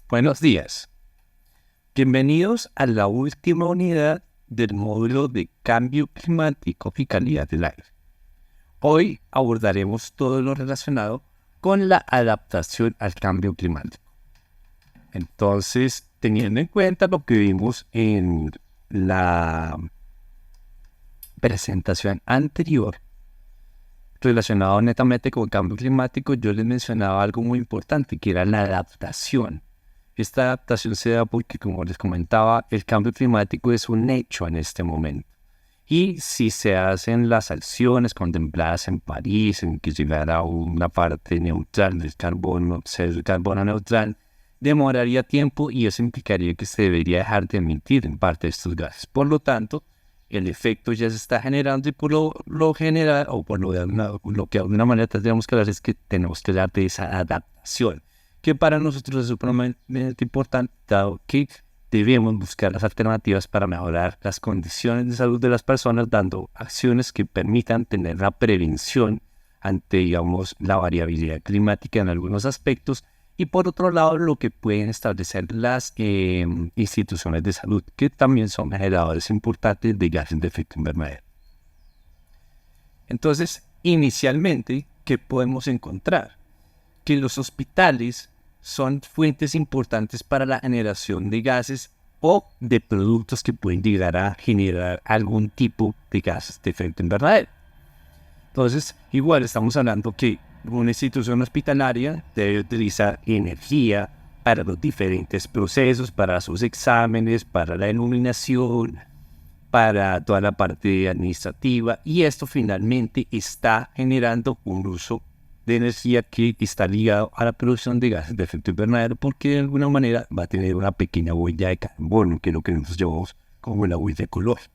Buenos días. Bienvenidos a la última unidad del módulo de cambio climático y calidad del aire. Hoy abordaremos todo lo relacionado con la adaptación al cambio climático. Entonces, teniendo en cuenta lo que vimos en la presentación anterior, relacionado netamente con el cambio climático, yo les mencionaba algo muy importante, que era la adaptación. Esta adaptación se da porque, como les comentaba, el cambio climático es un hecho en este momento. Y si se hacen las acciones contempladas en París, en que llegara a una parte neutral del carbono, ser el carbono neutral, demoraría tiempo y eso implicaría que se debería dejar de emitir en parte de estos gases. Por lo tanto, el efecto ya se está generando y por lo general, o por lo que de alguna manera tendríamos que hablar es que tenemos que hablar de esa adaptación, que para nosotros es supremamente importante, dado que debemos buscar las alternativas para mejorar las condiciones de salud de las personas, dando acciones que permitan tener una prevención ante, digamos, la variabilidad climática en algunos aspectos, y por otro lado, lo que pueden establecer las instituciones de salud, que también son generadores importantes de gases de efecto invernadero. Entonces, inicialmente, ¿qué podemos encontrar? Que los hospitales son fuentes importantes para la generación de gases o de productos que pueden llegar a generar algún tipo de gases de efecto invernadero. Entonces, igual estamos hablando que una institución hospitalaria debe utilizar energía para los diferentes procesos, para sus exámenes, para la iluminación, para toda la parte administrativa, y esto finalmente está generando un uso de energía que está ligado a la producción de gases de efecto invernadero, porque de alguna manera va a tener una pequeña huella de carbono, que es lo que nosotros llamamos como la huella ecológica.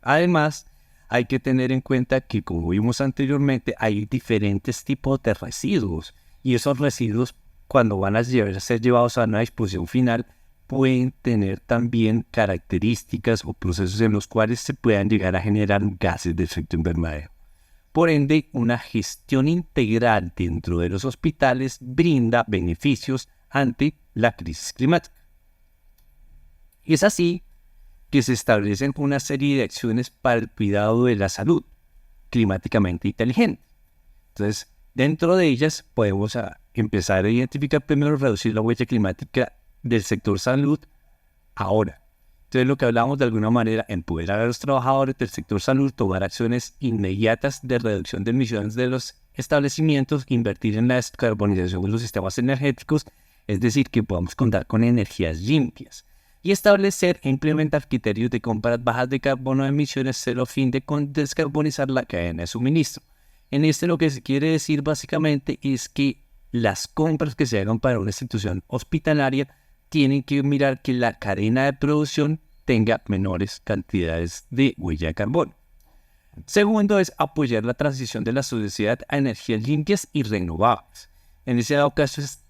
Además, hay que tener en cuenta que, como vimos anteriormente, hay diferentes tipos de residuos, y esos residuos, cuando van a ser llevados a una disposición final, pueden tener también características o procesos en los cuales se puedan llegar a generar gases de efecto invernadero. Por ende, una gestión integral dentro de los hospitales brinda beneficios ante la crisis climática. Y es así que se establecen una serie de acciones para el cuidado de la salud climáticamente inteligente. Entonces, dentro de ellas podemos empezar a identificar primero reducir la huella climática del sector salud ahora. Entonces, lo que hablamos de alguna manera, empoderar a los trabajadores del sector salud, tomar acciones inmediatas de reducción de emisiones de los establecimientos, invertir en la descarbonización de los sistemas energéticos, es decir, que podamos contar con energías limpias, y establecer e implementar criterios de compras bajas de carbono de emisiones cero a fin de descarbonizar la cadena de suministro. En lo que se quiere decir básicamente es que las compras que se hagan para una institución hospitalaria tienen que mirar que la cadena de producción tenga menores cantidades de huella de carbono. Segundo es apoyar la transición de la sociedad a energías limpias y renovables. En ese dado caso es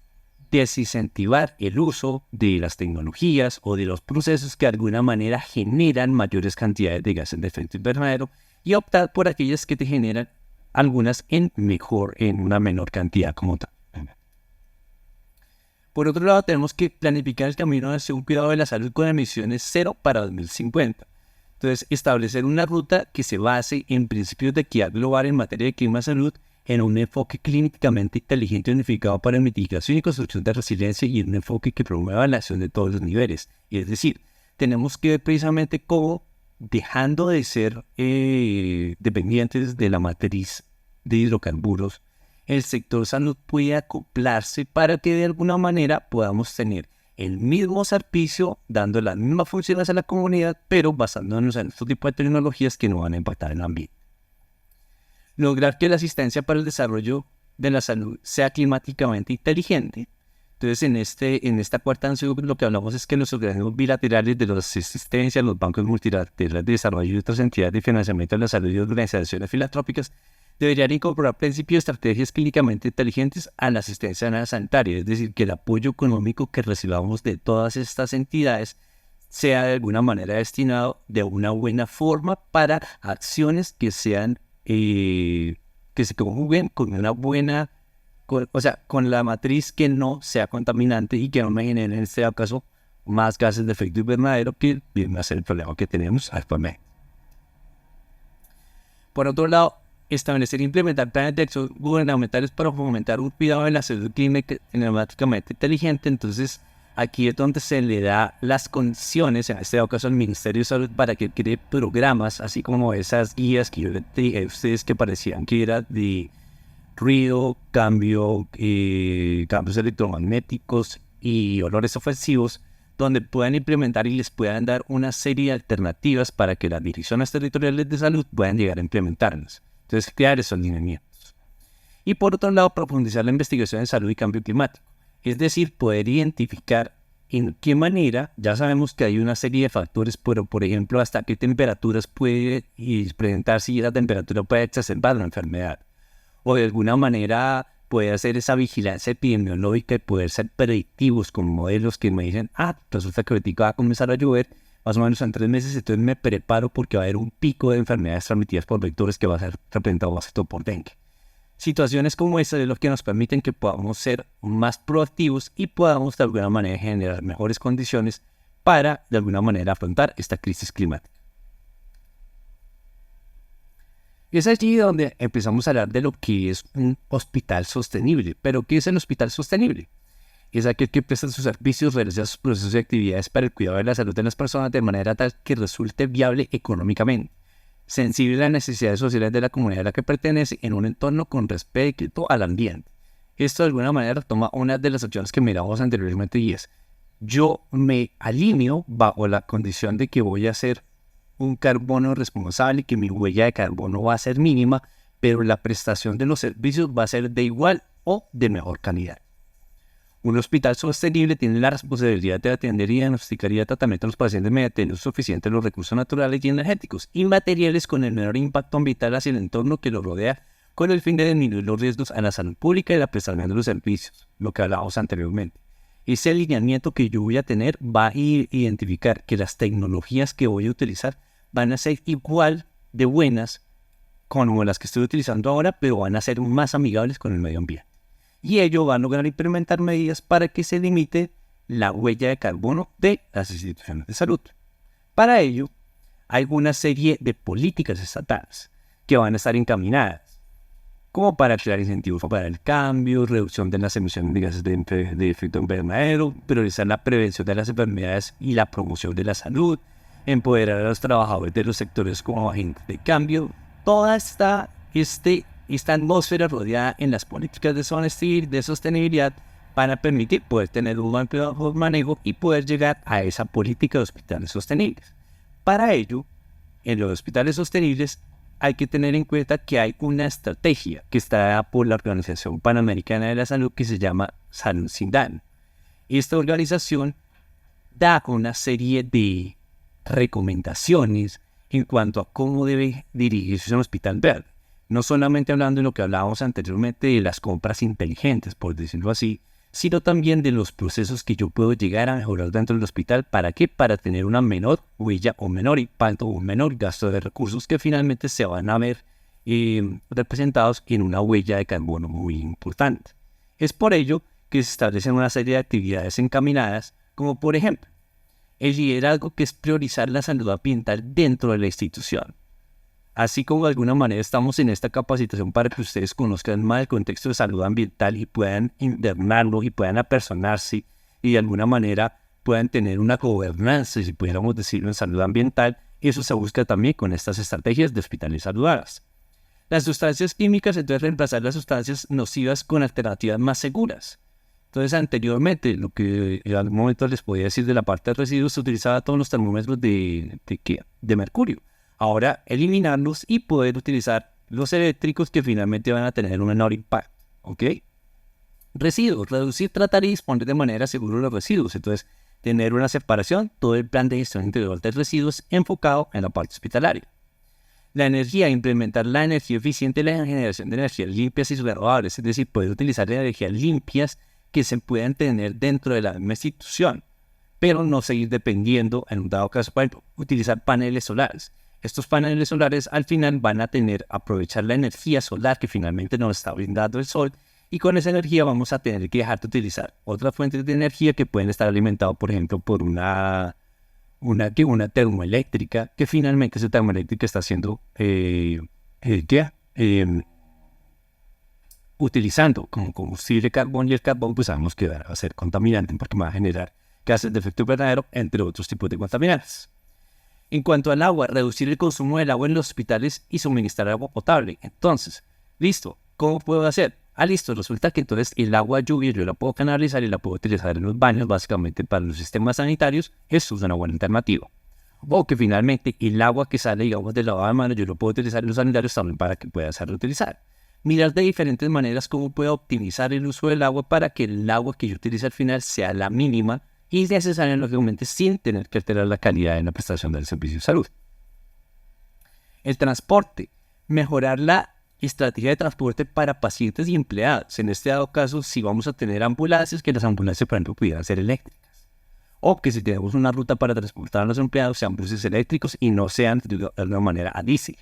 desincentivar el uso de las tecnologías o de los procesos que de alguna manera generan mayores cantidades de gases de efecto invernadero y optar por aquellas que te generan algunas en una menor cantidad como tal. Por otro lado, tenemos que planificar el camino hacia un cuidado de la salud con emisiones cero para 2050. Entonces, establecer una ruta que se base en principios de equidad global en materia de clima y salud, en un enfoque clínicamente inteligente y unificado para mitigación y construcción de resiliencia, y en un enfoque que promueva la acción de todos los niveles. Y es decir, tenemos que ver precisamente cómo, dejando de ser dependientes de la matriz de hidrocarburos, el sector salud puede acoplarse para que de alguna manera podamos tener el mismo servicio, dando las mismas funciones a la comunidad, pero basándonos en este tipo de tecnologías que no van a impactar en el ambiente. Lograr que la asistencia para el desarrollo de la salud sea climáticamente inteligente. Entonces, en esta cuarta acción, lo que hablamos es que los organismos bilaterales de las asistencias, los bancos multilaterales de desarrollo y otras entidades de financiamiento de la salud y organizaciones filantrópicas deberían incorporar principios y estrategias clínicamente inteligentes a la asistencia sanitaria, es decir, que el apoyo económico que recibamos de todas estas entidades sea de alguna manera destinado de una buena forma para acciones que se conjuguen con una buena con la matriz que no sea contaminante y que no me genere en este caso más gases de efecto invernadero, que viene a ser el problema que tenemos actualmente. Por otro lado, establecer e implementar planes de acción gubernamentales para fomentar un cuidado de la salud climáticamente inteligente. Entonces, aquí es donde se le da las condiciones, en este caso al Ministerio de Salud, para que cree programas, así como esas guías que yo les dije a ustedes que parecían que era de ruido, cambios electromagnéticos y olores ofensivos, donde puedan implementar y les puedan dar una serie de alternativas para que las direcciones territoriales de salud puedan llegar a implementarlas. Entonces, crear esos lineamientos. Y por otro lado, profundizar la investigación en salud y cambio climático. Es decir, poder identificar en qué manera, ya sabemos que hay una serie de factores, pero por ejemplo, hasta qué temperaturas puede presentarse y esa temperatura puede exacerbar la enfermedad. O de alguna manera puede hacer esa vigilancia epidemiológica y poder ser predictivos con modelos que me dicen, resulta que ahorita va a comenzar a llover, más o menos en 3 meses, entonces me preparo porque va a haber un pico de enfermedades transmitidas por vectores que va a ser representado más que todo por dengue. Situaciones como estas es lo que nos permiten que podamos ser más proactivos y podamos de alguna manera generar mejores condiciones para de alguna manera afrontar esta crisis climática. Y es allí donde empezamos a hablar de lo que es un hospital sostenible. ¿Pero qué es el hospital sostenible? Es aquel que presta sus servicios, realiza sus procesos y actividades para el cuidado de la salud de las personas de manera tal que resulte viable económicamente, sensible a las necesidades sociales de la comunidad a la que pertenece en un entorno con respeto al ambiente. Esto de alguna manera toma una de las opciones que miramos anteriormente y es, yo me alineo bajo la condición de que voy a ser un carbono responsable, que mi huella de carbono va a ser mínima, pero la prestación de los servicios va a ser de igual o de mejor calidad. Un hospital sostenible tiene la responsabilidad de atender y diagnosticar y tratamiento a los pacientes mediante el uso suficiente de los recursos naturales y energéticos y materiales con el menor impacto ambiental hacia el entorno que lo rodea, con el fin de disminuir los riesgos a la salud pública y la prestación de los servicios, lo que hablábamos anteriormente. Ese alineamiento que yo voy a tener va a identificar que las tecnologías que voy a utilizar van a ser igual de buenas como las que estoy utilizando ahora, pero van a ser más amigables con el medio ambiente. Y ello va a lograr implementar medidas para que se limite la huella de carbono de las instituciones de salud. Para ello, hay una serie de políticas estatales que van a estar encaminadas, como para crear incentivos para el cambio, reducción de las emisiones de gases de efecto invernadero, priorizar la prevención de las enfermedades y la promoción de la salud, empoderar a los trabajadores de los sectores como agentes de cambio. Toda esta atmósfera rodeada en las políticas de sostenibilidad van a permitir poder tener un amplio manejo y poder llegar a esa política de hospitales sostenibles. Para ello, en los hospitales sostenibles hay que tener en cuenta que hay una estrategia que está dada por la Organización Panamericana de la Salud que se llama Salud Sin Daño. Esta organización da una serie de recomendaciones en cuanto a cómo debe dirigirse un hospital verde. No solamente hablando de lo que hablábamos anteriormente de las compras inteligentes, por decirlo así, sino también de los procesos que yo puedo llegar a mejorar dentro del hospital. ¿Para qué? Para tener una menor huella o menor impacto o un menor gasto de recursos que finalmente se van a ver representados en una huella de carbono muy importante. Es por ello que se establecen una serie de actividades encaminadas, como por ejemplo, el liderazgo, que es priorizar la salud ambiental dentro de la institución. Así como de alguna manera estamos en esta capacitación para que ustedes conozcan más el contexto de salud ambiental y puedan internarlo y puedan apersonarse y de alguna manera puedan tener una gobernanza, si pudiéramos decirlo, en salud ambiental. Eso se busca también con estas estrategias de hospitales saludables. Las sustancias químicas, entonces reemplazar las sustancias nocivas con alternativas más seguras. Entonces, anteriormente, lo que en algún momento les podía decir de la parte de residuos, se utilizaba todos los termómetros de mercurio. Ahora, eliminarlos y poder utilizar los eléctricos que finalmente van a tener un menor impacto. ¿Ok? Residuos, reducir, tratar y disponer de manera segura los residuos. Entonces, tener una separación, todo el plan de gestión integral de residuos enfocado en la parte hospitalaria. La energía, implementar la energía eficiente y la generación de energías limpias y renovables, es decir, poder utilizar energías limpias que se puedan tener dentro de la misma institución, pero no seguir dependiendo, en un dado caso, para utilizar paneles solares. Estos paneles solares al final van a aprovechar la energía solar que finalmente nos está brindando el sol y con esa energía vamos a tener que dejar de utilizar otras fuentes de energía que pueden estar alimentadas, por ejemplo, por una termoeléctrica, que finalmente esa termoeléctrica está siendo utilizando como combustible carbón, y el carbón pues sabemos que va a ser contaminante porque va a generar gases de efecto invernadero, entre otros tipos de contaminantes. En cuanto al agua, reducir el consumo del agua en los hospitales y suministrar agua potable. Entonces, listo, ¿cómo puedo hacer? Listo, resulta que entonces el agua lluvia yo la puedo canalizar y la puedo utilizar en los baños, básicamente para los sistemas sanitarios. Eso es una buena alternativa. O que finalmente el agua que sale, digamos, del lavado de manos, yo lo puedo utilizar en los sanitarios también para que pueda ser reutilizar. Mirar de diferentes maneras cómo puedo optimizar el uso del agua para que el agua que yo utilice al final sea la mínima y necesaria, lógicamente, sin tener que alterar la calidad en la prestación del servicio de salud. El transporte. Mejorar la estrategia de transporte para pacientes y empleados. En este dado caso, si vamos a tener ambulancias, que las ambulancias, por ejemplo, pudieran ser eléctricas. O que si tenemos una ruta para transportar a los empleados, sean buses eléctricos y no sean de alguna manera a diésel.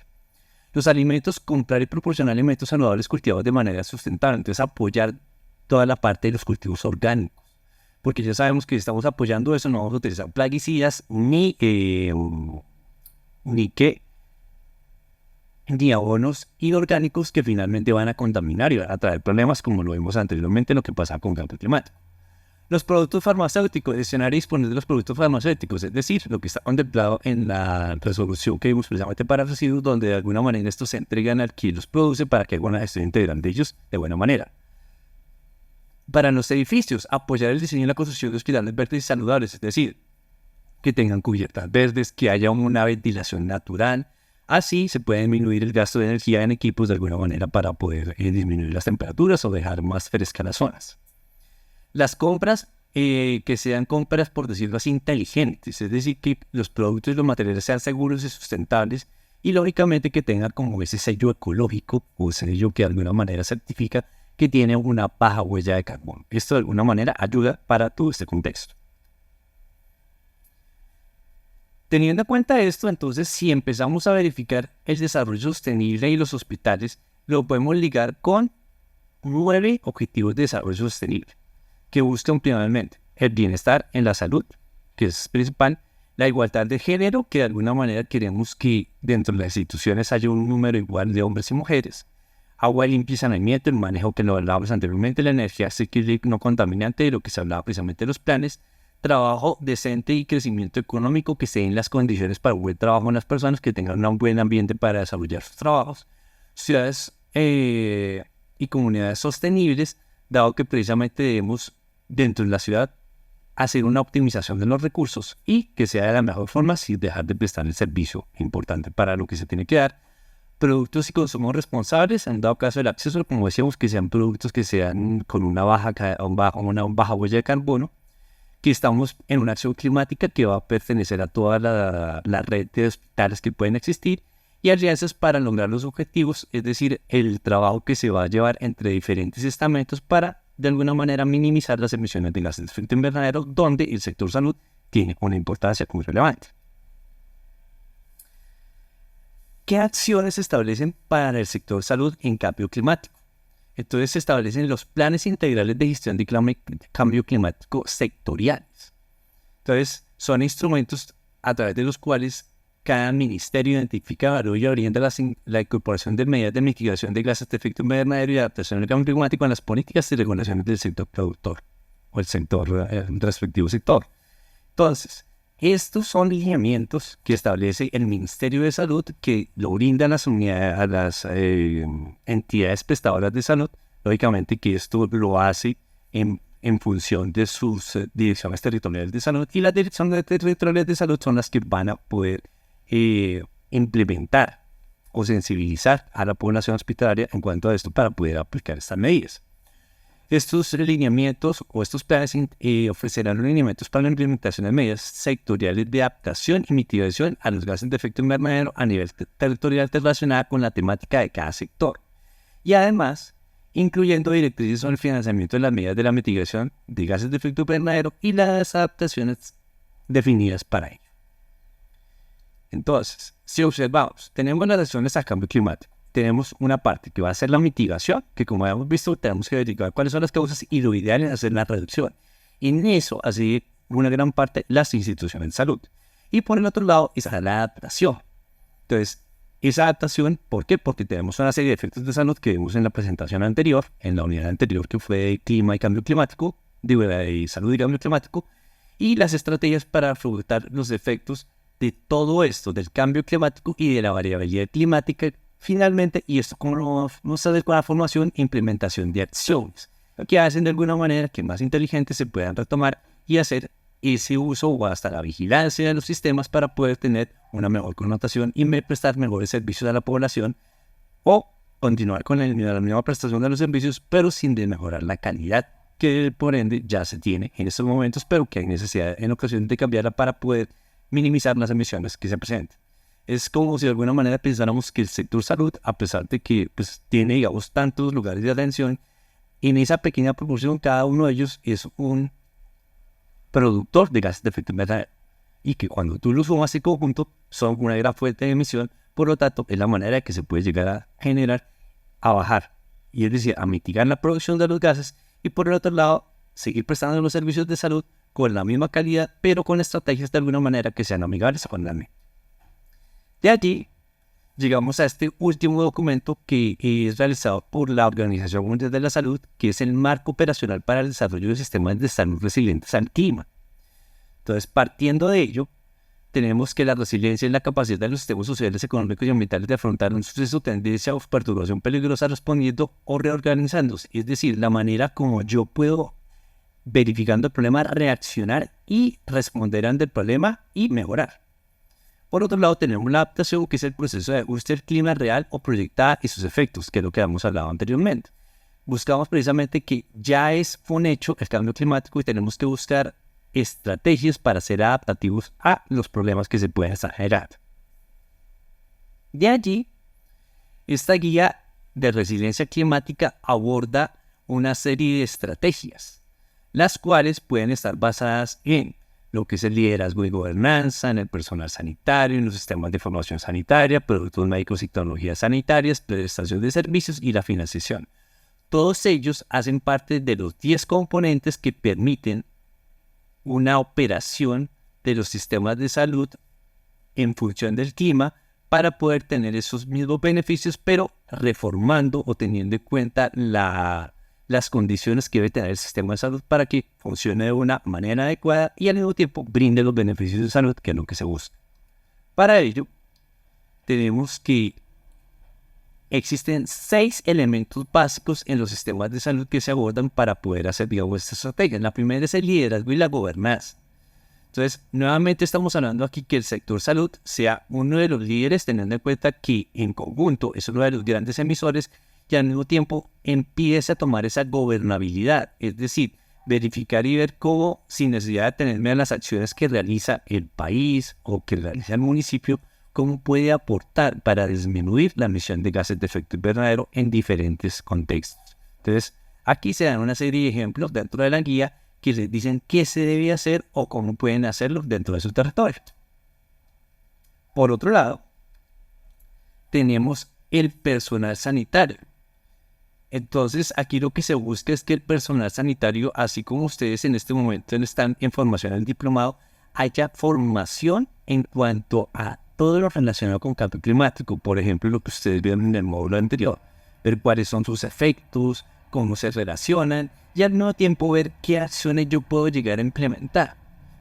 Los alimentos, comprar y proporcionar alimentos saludables cultivados de manera sustentable. Entonces, apoyar toda la parte de los cultivos orgánicos. Porque ya sabemos que si estamos apoyando eso, no vamos a utilizar plaguicidas ni abonos inorgánicos que finalmente van a contaminar y van a traer problemas, como lo vimos anteriormente en lo que pasa con cambio climático. Los productos farmacéuticos, gestionar y disponer de los productos farmacéuticos, es decir, lo que está contemplado en la resolución que vimos precisamente para residuos, donde de alguna manera estos se entregan al quien los produce para que haga una gestión integral de ellos de buena manera. Para los edificios, apoyar el diseño y la construcción de hospitales verdes y saludables, es decir, que tengan cubiertas verdes, que haya una ventilación natural. Así se puede disminuir el gasto de energía en equipos de alguna manera para poder disminuir las temperaturas o dejar más frescas las zonas. Las compras, que sean compras, por decirlo así, inteligentes, es decir, que los productos y los materiales sean seguros y sustentables y lógicamente que tengan como ese sello ecológico o sello que de alguna manera certifica que tiene una baja huella de carbono. Esto de alguna manera ayuda para todo este contexto. Teniendo en cuenta esto, entonces, si empezamos a verificar el desarrollo sostenible y los hospitales, lo podemos ligar con 9 objetivos de desarrollo sostenible que buscan principalmente el bienestar en la salud, que es principal, la igualdad de género, que de alguna manera queremos que dentro de las instituciones haya un número igual de hombres y mujeres, agua limpia y saneamiento, el manejo que lo hablábamos anteriormente, la energía asequible no contaminante, de lo que se hablaba precisamente de los planes, trabajo decente y crecimiento económico, que se den las condiciones para un buen trabajo en las personas, que tengan un buen ambiente para desarrollar sus trabajos, ciudades y comunidades sostenibles, dado que precisamente debemos dentro de la ciudad hacer una optimización de los recursos y que sea de la mejor forma sin dejar de prestar el servicio importante para lo que se tiene que dar. Productos y consumos responsables, en dado caso del acceso, como decíamos, que sean productos que sean con una baja huella de carbono, que estamos en una acción climática que va a pertenecer a toda la red de hospitales que pueden existir, y alianzas para lograr los objetivos, es decir, el trabajo que se va a llevar entre diferentes estamentos para de alguna manera minimizar las emisiones de gases de efecto invernadero, donde el sector salud tiene una importancia muy relevante. ¿Qué acciones se establecen para el sector salud en cambio climático? Entonces se establecen los planes integrales de gestión de cambio climático sectoriales. Entonces son instrumentos a través de los cuales cada ministerio identifica, evalúa y orienta la incorporación de medidas de mitigación de gases de efecto invernadero y adaptación al cambio climático en las políticas y regulaciones del sector productor o el respectivo sector. Entonces, estos son lineamientos que establece el Ministerio de Salud, que lo brindan a las entidades prestadoras de salud. Lógicamente que esto lo hace en función de sus direcciones territoriales de salud, y las direcciones territoriales de salud son las que van a poder implementar o sensibilizar a la población hospitalaria en cuanto a esto para poder aplicar estas medidas. Estos lineamientos o estos planes ofrecerán lineamientos para la implementación de medidas sectoriales de adaptación y mitigación a los gases de efecto invernadero a nivel territorial relacionada con la temática de cada sector, y además incluyendo directrices sobre el financiamiento de las medidas de la mitigación de gases de efecto invernadero y las adaptaciones definidas para ello. Entonces, si observamos, tenemos las acciones al cambio climático, tenemos una parte que va a ser la mitigación, que como hemos visto, tenemos que verificar cuáles son las causas y lo ideal es hacer la reducción. Y en eso, así una gran parte, las instituciones de salud. Y por el otro lado, está la adaptación. Entonces, esa adaptación, ¿por qué? Porque tenemos una serie de efectos de salud que vimos en la presentación anterior, en la unidad anterior que fue de clima y cambio climático, de salud y cambio climático, y las estrategias para afrontar los efectos de todo esto, del cambio climático y de la variabilidad climática, finalmente, y esto como nos hace con la formación e implementación de acciones, lo que hacen de alguna manera que más inteligentes se puedan retomar y hacer ese uso o hasta la vigilancia de los sistemas para poder tener una mejor connotación y prestar mejores servicios a la población o continuar con la misma prestación de los servicios pero sin mejorar la calidad que por ende ya se tiene en estos momentos pero que hay necesidad en ocasiones de cambiarla para poder minimizar las emisiones que se presenten. Es como si de alguna manera pensáramos que el sector salud, a pesar de que pues, tiene digamos tantos lugares de atención, en esa pequeña proporción cada uno de ellos es un productor de gases de efecto invernadero y que cuando tú los sumas en conjunto son una gran fuente de emisión, por lo tanto es la manera que se puede llegar a generar, a bajar, y es decir, a mitigar la producción de los gases y por el otro lado seguir prestando los servicios de salud con la misma calidad pero con estrategias de alguna manera que sean amigables con el ambiente. De allí llegamos a este último documento que es realizado por la Organización Mundial de la Salud, que es el marco operacional para el desarrollo de sistemas de salud resilientes al clima. Entonces, partiendo de ello, tenemos que la resiliencia es la capacidad de los sistemas sociales, económicos y ambientales de afrontar un suceso, tendencia o perturbación peligrosa respondiendo o reorganizándose. Es decir, la manera como yo puedo, verificando el problema, reaccionar y responder ante el problema y mejorar. Por otro lado, tenemos la adaptación, que es el proceso de ajuste al clima real o proyectada y sus efectos, que es lo que hemos hablado anteriormente. Buscamos precisamente que ya es un hecho el cambio climático y tenemos que buscar estrategias para ser adaptativos a los problemas que se pueden estar generando. De allí, esta guía de resiliencia climática aborda una serie de estrategias, las cuales pueden estar basadas en lo que es el liderazgo y gobernanza, en el personal sanitario, en los sistemas de información sanitaria, productos médicos y tecnologías sanitarias, prestación de servicios y la financiación. Todos ellos hacen parte de los 10 componentes que permiten una operación de los sistemas de salud en función del clima para poder tener esos mismos beneficios, pero reformando o teniendo en cuenta las condiciones que debe tener el sistema de salud para que funcione de una manera adecuada y al mismo tiempo brinde los beneficios de salud que es lo que se busca. Para ello, tenemos que existen 6 elementos básicos en los sistemas de salud que se abordan para poder hacer, digamos, esta estrategia. La primera es el liderazgo y la gobernanza. Entonces, nuevamente estamos hablando aquí que el sector salud sea uno de los líderes, teniendo en cuenta que en conjunto es uno de los grandes emisores y al mismo tiempo empiece a tomar esa gobernabilidad, es decir, verificar y ver cómo, sin necesidad de tenerme a las acciones que realiza el país o que realiza el municipio, cómo puede aportar para disminuir la emisión de gases de efecto invernadero en diferentes contextos. Entonces, aquí se dan una serie de ejemplos dentro de la guía que les dicen qué se debe hacer o cómo pueden hacerlo dentro de su territorio. Por otro lado, tenemos el personal sanitario. Entonces, aquí lo que se busca es que el personal sanitario, así como ustedes en este momento están en formación del diplomado, haya formación en cuanto a todo lo relacionado con cambio climático. Por ejemplo, lo que ustedes vieron en el módulo anterior, ver cuáles son sus efectos, cómo se relacionan y al mismo tiempo ver qué acciones yo puedo llegar a implementar.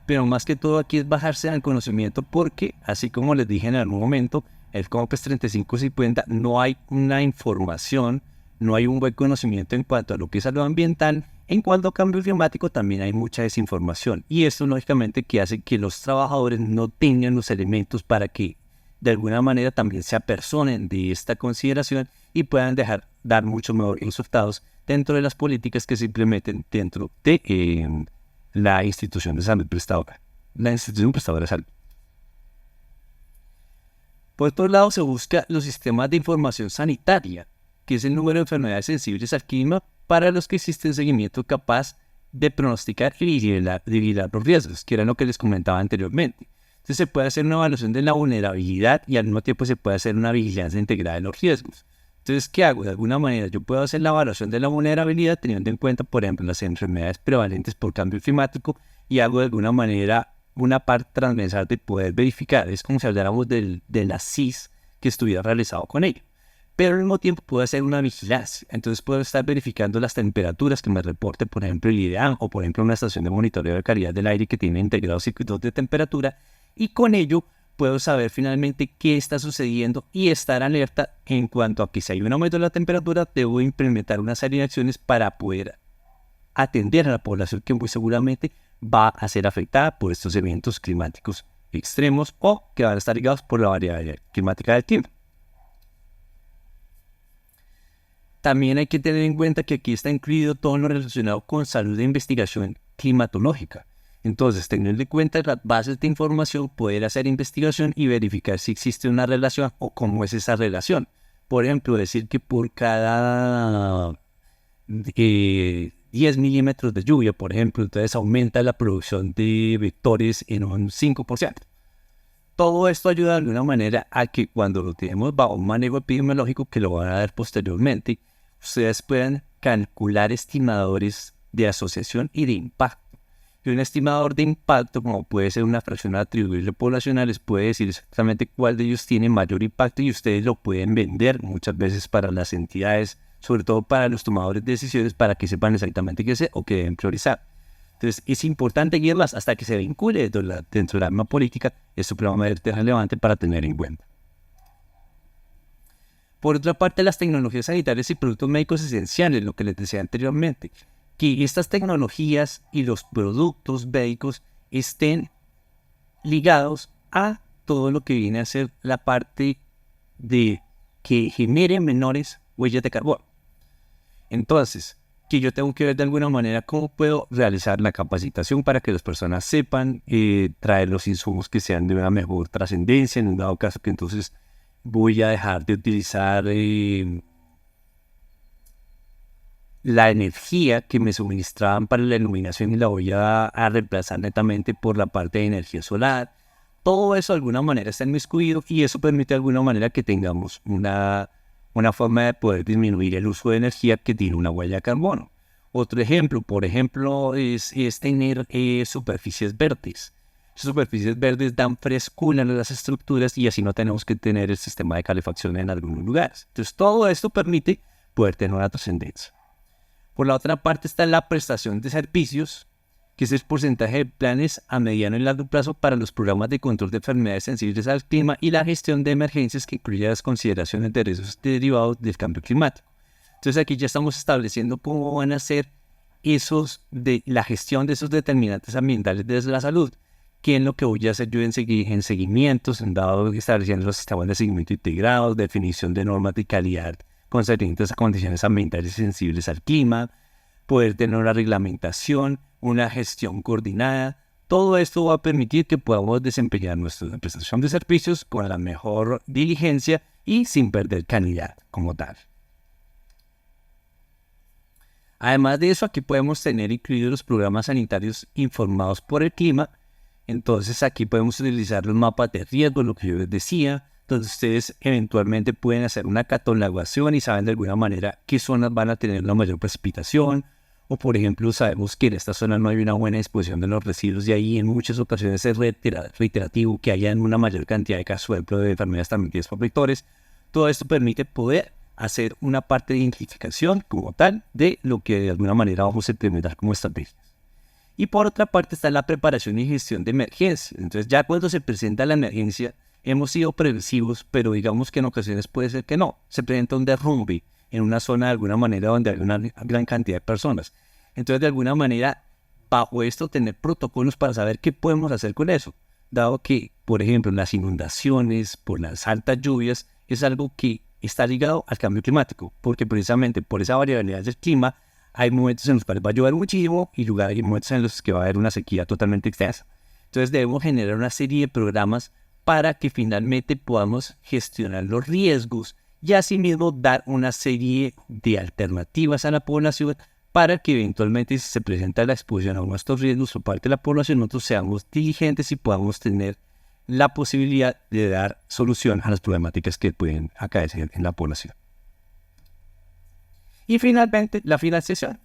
Pero más que todo aquí es bajarse al conocimiento porque, así como les dije en algún momento, el COMPES 3550 no hay una información, no hay un buen conocimiento en cuanto a lo que es salud ambiental. En cuanto a cambio climático también hay mucha desinformación y esto lógicamente que hace que los trabajadores no tengan los elementos para que de alguna manera también se apersonen de esta consideración y puedan dar mucho mejores resultados dentro de las políticas que se implementen dentro de la institución de salud prestadora, la institución prestadora de salud. Por otro lado, se busca los sistemas de información sanitaria, que es el número de enfermedades sensibles al clima para los que existe un seguimiento capaz de pronosticar y vigilar los riesgos, que era lo que les comentaba anteriormente. Entonces se puede hacer una evaluación de la vulnerabilidad y al mismo tiempo se puede hacer una vigilancia integrada de los riesgos. Entonces, ¿qué hago? De alguna manera yo puedo hacer la evaluación de la vulnerabilidad teniendo en cuenta, por ejemplo, las enfermedades prevalentes por cambio climático y hago de alguna manera una parte transversal de poder verificar. Es como si habláramos de la CIS que estuviera realizado con ello. Pero al mismo tiempo puedo hacer una vigilancia. Entonces puedo estar verificando las temperaturas que me reporte, por ejemplo, el IDEAM o, por ejemplo, una estación de monitoreo de calidad del aire que tiene integrados circuitos de temperatura. Y con ello puedo saber finalmente qué está sucediendo y estar alerta en cuanto a que si hay un aumento de la temperatura, debo implementar una serie de acciones para poder atender a la población que muy seguramente va a ser afectada por estos eventos climáticos extremos o que van a estar ligados por la variabilidad climática del tiempo. También hay que tener en cuenta que aquí está incluido todo lo relacionado con salud e investigación climatológica. Entonces, teniendo en cuenta las bases de información, poder hacer investigación y verificar si existe una relación o cómo es esa relación. Por ejemplo, decir que por cada 10 milímetros de lluvia, por ejemplo, entonces aumenta la producción de vectores en un 5%. Todo esto ayuda de alguna manera a que cuando lo tenemos bajo un manejo epidemiológico, que lo van a dar posteriormente, ustedes puedan calcular estimadores de asociación y de impacto. Y un estimador de impacto, como puede ser una fracción atribuible poblacional, les puede decir exactamente cuál de ellos tiene mayor impacto y ustedes lo pueden vender muchas veces para las entidades, sobre todo para los tomadores de decisiones, para que sepan exactamente qué hacer o qué deben priorizar. Entonces es importante guiarlas hasta que se vincule dentro de la misma política, es supremamente relevante para tener en cuenta. Por otra parte, las tecnologías sanitarias y productos médicos esenciales, lo que les decía anteriormente, que estas tecnologías y los productos médicos estén ligados a todo lo que viene a ser la parte de que genere menores huellas de carbono. Entonces, que yo tengo que ver de alguna manera cómo puedo realizar la capacitación para que las personas sepan traer los insumos que sean de una mejor trascendencia, en un dado caso que entonces voy a dejar de utilizar la energía que me suministraban para la iluminación y la voy a reemplazar netamente por la parte de energía solar. Todo eso de alguna manera está inmiscuido y eso permite de alguna manera que tengamos una forma de poder disminuir el uso de energía que tiene una huella de carbono. Otro ejemplo, por ejemplo, es tener superficies verdes. Superficies verdes dan frescura a las estructuras y así no tenemos que tener el sistema de calefacción en algunos lugares. Entonces todo esto permite poder tener una trascendencia. Por la otra parte está la prestación de servicios, que es el porcentaje de planes a mediano y largo plazo para los programas de control de enfermedades sensibles al clima y la gestión de emergencias que incluye las consideraciones de riesgos derivados del cambio climático. Entonces aquí ya estamos estableciendo cómo van a ser la gestión de esos determinantes ambientales desde la salud, qué es lo que voy a hacer yo en seguimientos, estableciendo los sistemas de seguimiento integrados, definición de normas de calidad concernientes a condiciones ambientales sensibles al clima, poder tener una reglamentación, una gestión coordinada. Todo esto va a permitir que podamos desempeñar nuestra prestación de servicios con la mejor diligencia y sin perder calidad como tal. Además de eso, aquí podemos tener incluidos los programas sanitarios informados por el clima. Entonces aquí podemos utilizar los mapas de riesgo, lo que yo les decía, donde ustedes eventualmente pueden hacer una catalogación y saben de alguna manera qué zonas van a tener la mayor precipitación. O por ejemplo, sabemos que en esta zona no hay una buena disposición de los residuos y ahí en muchas ocasiones es reiterativo que haya una mayor cantidad de casos, por ejemplo, de enfermedades transmitidas por vectores. Todo esto permite poder hacer una parte de identificación como tal de lo que de alguna manera vamos a implementar como estrategias. Y por otra parte está la preparación y gestión de emergencias. Entonces ya cuando se presenta la emergencia hemos sido previsivos, pero digamos que en ocasiones puede ser que no. Se presenta un derrumbe en una zona de alguna manera donde hay una gran cantidad de personas. Entonces de alguna manera bajo esto tener protocolos para saber qué podemos hacer con eso. Dado que, por ejemplo, las inundaciones por las altas lluvias es algo que está ligado al cambio climático, porque precisamente por esa variabilidad del clima hay momentos en los cuales va a llover muchísimo y hay momentos en los que va a haber una sequía totalmente extensa. Entonces debemos generar una serie de programas para que finalmente podamos gestionar los riesgos y asimismo dar una serie de alternativas a la población para que eventualmente si se presenta la exposición a nuestros riesgos por parte de la población, nosotros seamos diligentes y podamos tener la posibilidad de dar solución a las problemáticas que pueden acaecer en la población. Y finalmente, la financiación,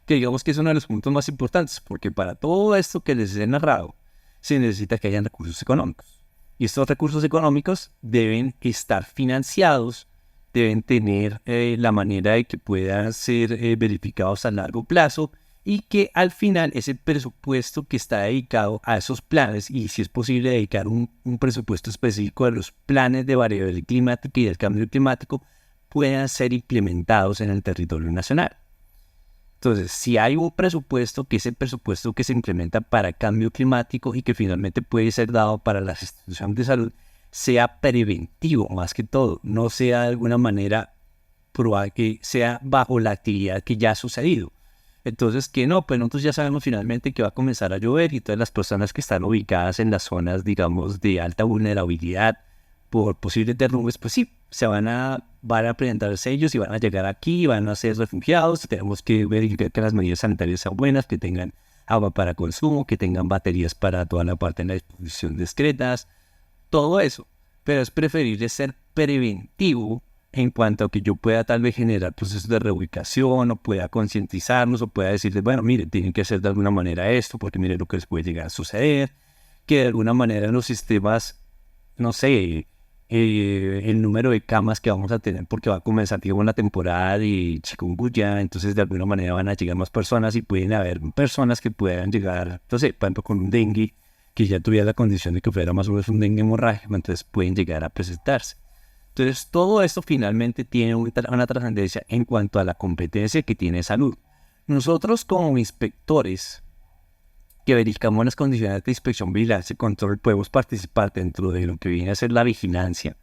que digamos que es uno de los puntos más importantes, porque para todo esto que les he narrado, se necesita que hayan recursos económicos. Y estos recursos económicos deben estar financiados, deben tener la manera de que puedan ser verificados a largo plazo y que al final ese presupuesto que está dedicado a esos planes, y si es posible dedicar un presupuesto específico a los planes de variabilidad climática y del cambio climático, puedan ser implementados en el territorio nacional. Entonces, si hay un presupuesto, que es el presupuesto que se implementa para cambio climático y que finalmente puede ser dado para las instituciones de salud, sea preventivo más que todo, no sea de alguna manera que sea bajo la actividad que ya ha sucedido. Entonces, que no, pues nosotros ya sabemos finalmente que va a comenzar a llover y todas las personas que están ubicadas en las zonas, digamos, de alta vulnerabilidad por posibles derrumbes, pues sí, van a presentarse ellos y van a llegar aquí, van a ser refugiados. Tenemos que verificar que las medidas sanitarias sean buenas, que tengan agua para consumo, que tengan baterías para toda la parte de la disposición discretas, todo eso. Pero es preferible ser preventivo en cuanto a que yo pueda tal vez generar procesos de reubicación, o pueda concientizarnos, o pueda decirles, bueno, mire, tienen que hacer de alguna manera esto, porque mire lo que les puede llegar a suceder, que de alguna manera los sistemas, no sé, el número de camas que vamos a tener, porque va a comenzar, digamos, la temporada de chikungunya, entonces de alguna manera van a llegar más personas y pueden haber personas que puedan llegar, entonces, por ejemplo, con un dengue, que ya tuviera la condición de que fuera más o menos un dengue hemorrágico, entonces pueden llegar a presentarse. Entonces, todo esto finalmente tiene una trascendencia en cuanto a la competencia que tiene salud. Nosotros como inspectores que verificamos las condiciones de inspección, vigilancia y control, podemos participar dentro de lo que viene a ser la vigilancia,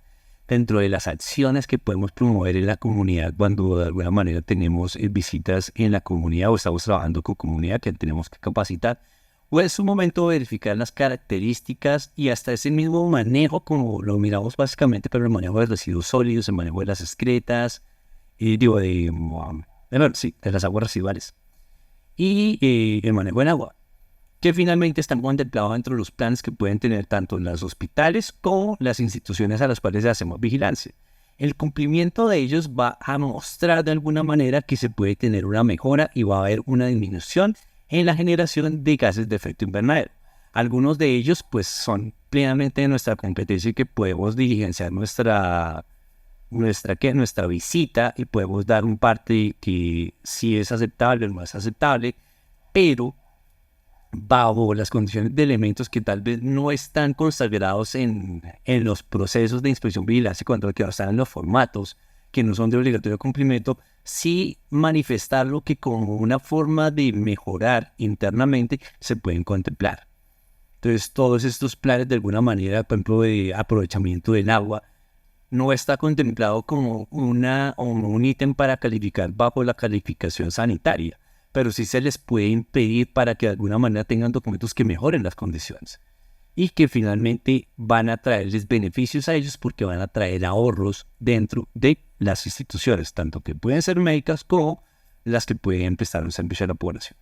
dentro de las acciones que podemos promover en la comunidad cuando de alguna manera tenemos visitas en la comunidad o estamos trabajando con comunidad que tenemos que capacitar. O es un momento de verificar las características y hasta ese mismo manejo, como lo miramos básicamente, pero el manejo de residuos sólidos, el manejo de las excretas, de las aguas residuales y el manejo del agua, que finalmente están contemplados dentro de los planes que pueden tener tanto los hospitales como las instituciones a las cuales hacemos vigilancia. El cumplimiento de ellos va a mostrar de alguna manera que se puede tener una mejora y va a haber una disminución en la generación de gases de efecto invernadero. Algunos de ellos pues son plenamente de nuestra competencia y que podemos diligenciar nuestra visita y podemos dar un parte que sí es aceptable o no es aceptable, pero bajo las condiciones de elementos que tal vez no están consagrados en los procesos de inspección, vigilancia y control, que están en los formatos que no son de obligatorio cumplimiento, sí manifestarlo que como una forma de mejorar internamente se pueden contemplar. Entonces, todos estos planes de alguna manera, por ejemplo, de aprovechamiento del agua, no está contemplado como un ítem para calificar bajo la calificación sanitaria, pero sí se les puede impedir para que de alguna manera tengan documentos que mejoren las condiciones y que finalmente van a traerles beneficios a ellos porque van a traer ahorros dentro de las instituciones, tanto que pueden ser médicas como las que pueden prestar un servicio a la población.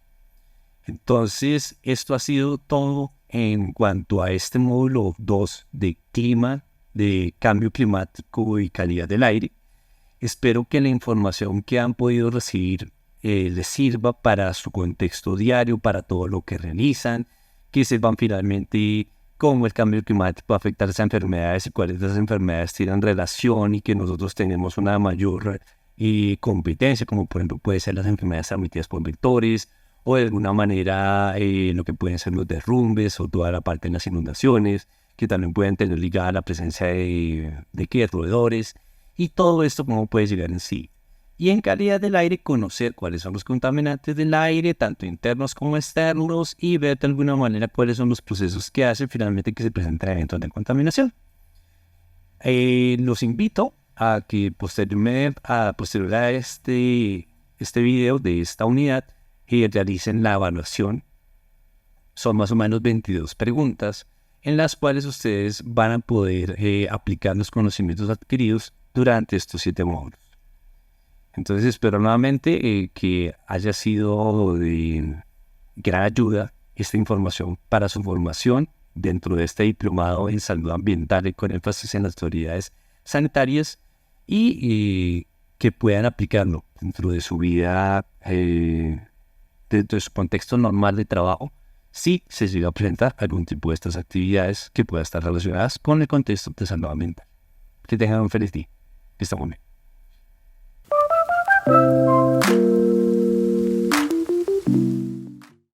Entonces, esto ha sido todo en cuanto a este módulo 2 de clima, de cambio climático y calidad del aire. Espero que la información que han podido recibir les sirva para su contexto diario, para todo lo que realizan, que sepan finalmente cómo el cambio climático afecta a las enfermedades y cuáles de las enfermedades tienen relación y que nosotros tenemos una mayor competencia, como por ejemplo puede ser las enfermedades transmitidas por vectores o de alguna manera lo que pueden ser los derrumbes o toda la parte de las inundaciones, que también pueden tener ligada la presencia de roedores y todo esto cómo puede llegar en sí. Y en calidad del aire, conocer cuáles son los contaminantes del aire, tanto internos como externos, y ver de alguna manera cuáles son los procesos que hacen finalmente que se presenten eventos de contaminación. Los invito a que posterior a este video de esta unidad realicen la evaluación. Son más o menos 22 preguntas en las cuales ustedes van a poder aplicar los conocimientos adquiridos durante estos 7 módulos. Entonces espero nuevamente que haya sido de gran ayuda esta información para su formación dentro de este diplomado en salud ambiental y con énfasis en las autoridades sanitarias y que puedan aplicarlo dentro de su vida, dentro de su contexto normal de trabajo, si se llega a presentar algún tipo de estas actividades que puedan estar relacionadas con el contexto de salud mental. Que tengan un feliz día. Que estamos bien.